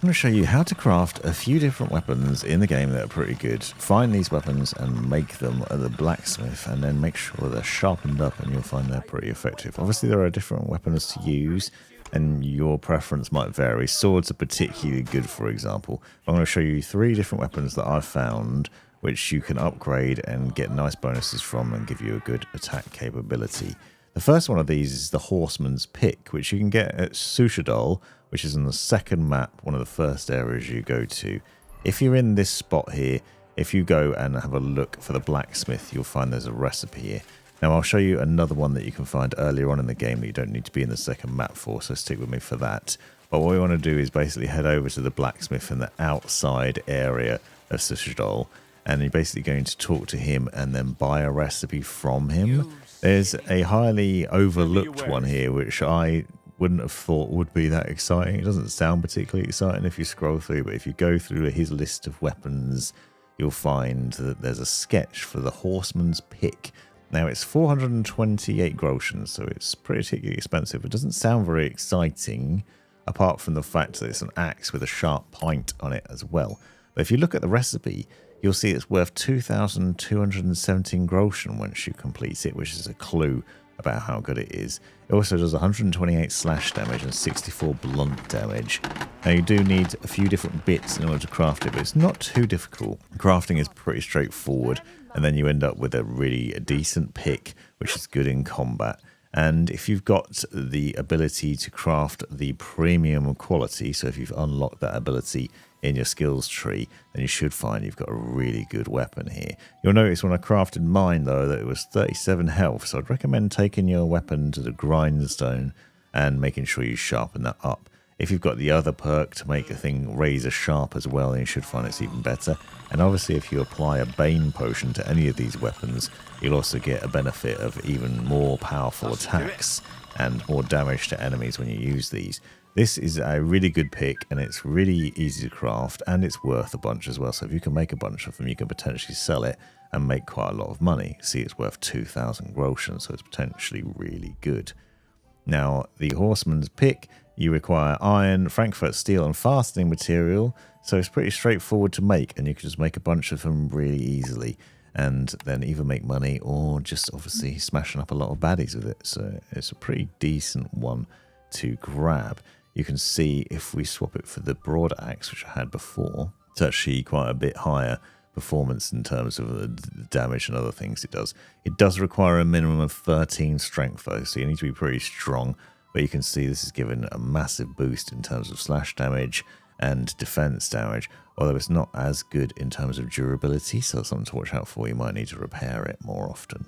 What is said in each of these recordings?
I'm going to show you how to craft a few different weapons in the game that are pretty good. Find these weapons and make them at the blacksmith, and then make sure they're sharpened up, and you'll find they're pretty effective. Obviously there are different weapons to use and your preference might vary. Swords are particularly good, for example. I'm going to show you 3 different weapons that I've found which you can upgrade and get nice bonuses from and give you a good attack capability. The first one of these is the Horseman's Pick, which you can get at Sushadol, which is in the second map, one of the first areas you go to. If you're in this spot here, if you go and have a look for the blacksmith, you'll find there's a recipe here. Now I'll show you another one that you can find earlier on in the game that you don't need to be in the second map for, so stick with me for that. But what we want to do is basically head over to the blacksmith in the outside area of Sushadol, and you're basically going to talk to him and then buy a recipe from him. There's a highly overlooked one here, which I wouldn't have thought would be that exciting. It doesn't sound particularly exciting if you scroll through, but if you go through his list of weapons, you'll find that there's a sketch for the Horseman's Pick. Now it's 428 groschen, so it's pretty expensive. It doesn't sound very exciting, apart from the fact that it's an axe with a sharp point on it as well. But if you look at the recipe, you'll see it's worth 2,217 groschen once you complete it, which is a clue about how good it is. It also does 128 slash damage and 64 blunt damage. Now you do need a few different bits in order to craft it, but it's not too difficult. Crafting is pretty straightforward, and then you end up with a really decent pick, which is good in combat. And if you've got the ability to craft the premium quality, so if you've unlocked that ability in your skills tree, then you should find you've got a really good weapon here. You'll notice when I crafted mine, though, that it was 37 health, so I'd recommend taking your weapon to the grindstone and making sure you sharpen that up. If you've got the other perk to make the thing razor sharp as well, then you should find it's even better. And obviously if you apply a Bane potion to any of these weapons, you'll also get a benefit of even more powerful attacks and more damage to enemies when you use these. This is a really good pick, and it's really easy to craft, and it's worth a bunch as well. So if you can make a bunch of them, you can potentially sell it and make quite a lot of money. See, it's worth 2,000 groschen, so it's potentially really good. Now, the Horseman's Pick, you require iron, Frankfurt steel, and fastening material, so it's pretty straightforward to make, and you can just make a bunch of them really easily, and then either make money or just obviously smashing up a lot of baddies with it. So it's a pretty decent one to grab. You can see if we swap it for the broad axe, which I had before, it's actually quite a bit higher performance in terms of the damage and other things it does. It does require a minimum of 13 strength though, so you need to be pretty strong. But you can see this is given a massive boost in terms of slash damage and defense damage, although it's not as good in terms of durability, so that's something to watch out for. You might need to repair it more often.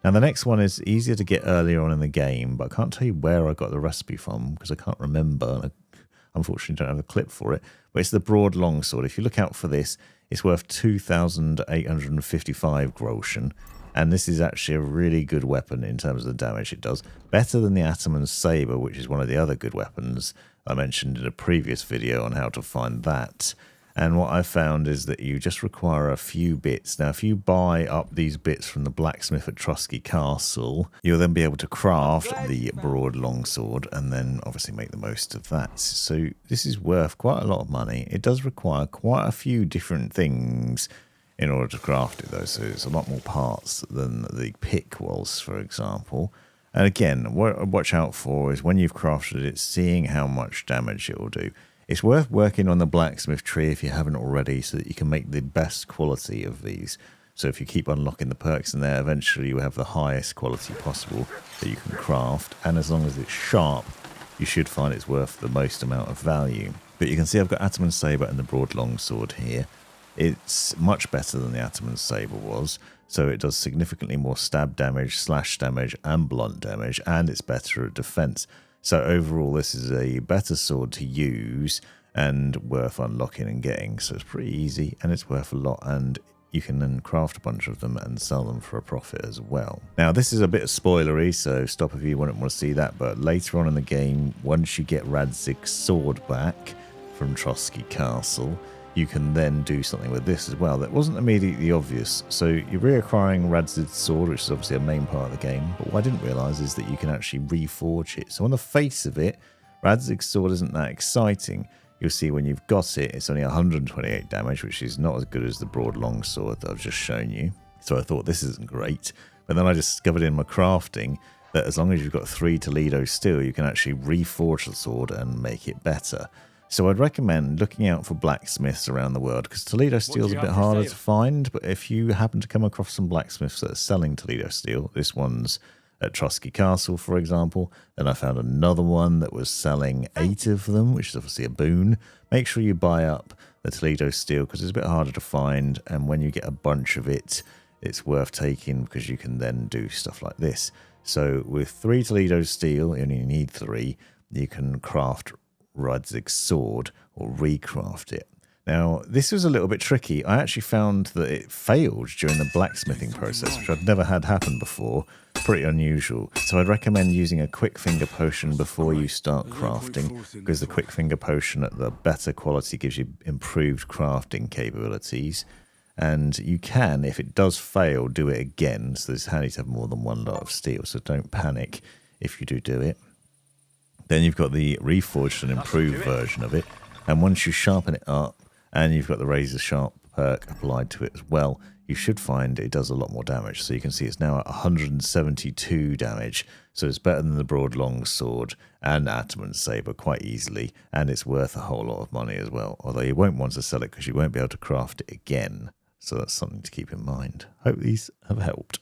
Now the next one is easier to get earlier on in the game, but I can't tell you where I got the recipe from because I can't remember. I unfortunately don't have a clip for it, but it's the broad longsword. If you look out for this, it's worth 2,855 groschen, and this is actually a really good weapon in terms of the damage it does. Better than the Ataman Sabre, which is one of the other good weapons I mentioned in a previous video on how to find that. And what I found is that you just require a few bits. Now, if you buy up these bits from the blacksmith at Trusky Castle, you'll then be able to craft the broad longsword and then obviously make the most of that. So this is worth quite a lot of money. It does require quite a few different things in order to craft it, though. So it's a lot more parts than the pick was, for example. And again, what watch out for is when you've crafted it, seeing how much damage it will do. It's worth working on the blacksmith tree if you haven't already, so that you can make the best quality of these. So if you keep unlocking the perks in there, eventually you have the highest quality possible that you can craft. And as long as it's sharp, you should find it's worth the most amount of value. But you can see I've got Ataman Sabre and the broad longsword here. It's much better than the Ataman Sabre was, so it does significantly more stab damage, slash damage, and blunt damage, and it's better at defense. So overall, this is a better sword to use and worth unlocking and getting. So it's pretty easy and it's worth a lot, and you can then craft a bunch of them and sell them for a profit as well. Now, this is a bit spoilery, so stop if you wouldn't want to see that. But later on in the game, once you get Radzig's sword back from Trusky Castle, you can then do something with this as well that wasn't immediately obvious. So you're reacquiring Radzig's sword, which is obviously a main part of the game, but what I didn't realise is that you can actually reforge it. So on the face of it, Radzig's sword isn't that exciting. you'll see when you've got it, it's only 128 damage, which is not as good as the broad longsword that I've just shown you. So I thought this isn't great. But then I discovered in my crafting that as long as you've got 3 Toledo steel, you can actually reforge the sword and make it better. So I'd recommend looking out for blacksmiths around the world, because Toledo steel is a bit harder to find. But if you happen to come across some blacksmiths that are selling Toledo steel, this one's at Trusky Castle, for example. Then I found another one that was selling 8 of them, which is obviously a boon. Make sure you buy up the Toledo steel, because it's a bit harder to find. And when you get a bunch of it, it's worth taking, because you can then do stuff like this. So with 3 Toledo steel, you only need 3, you can craft Radzig's sword or recraft it. Now, this was a little bit tricky. I actually found that it failed during the blacksmithing process, which I'd never had happen before. Pretty unusual. So I'd recommend using a quick finger potion before you start crafting, because the quick finger potion at the better quality gives you improved crafting capabilities. And you can, if it does fail, do it again. So it's handy to have more than one lot of steel, so don't panic if you do it. Then you've got the reforged and improved version of it. And once you sharpen it up, and you've got the razor sharp perk applied to it as well, you should find it does a lot more damage. So you can see it's now at 172 damage. So it's better than the broad longsword and Ataman Sabre quite easily. And it's worth a whole lot of money as well. Although you won't want to sell it because you won't be able to craft it again. So that's something to keep in mind. Hope these have helped.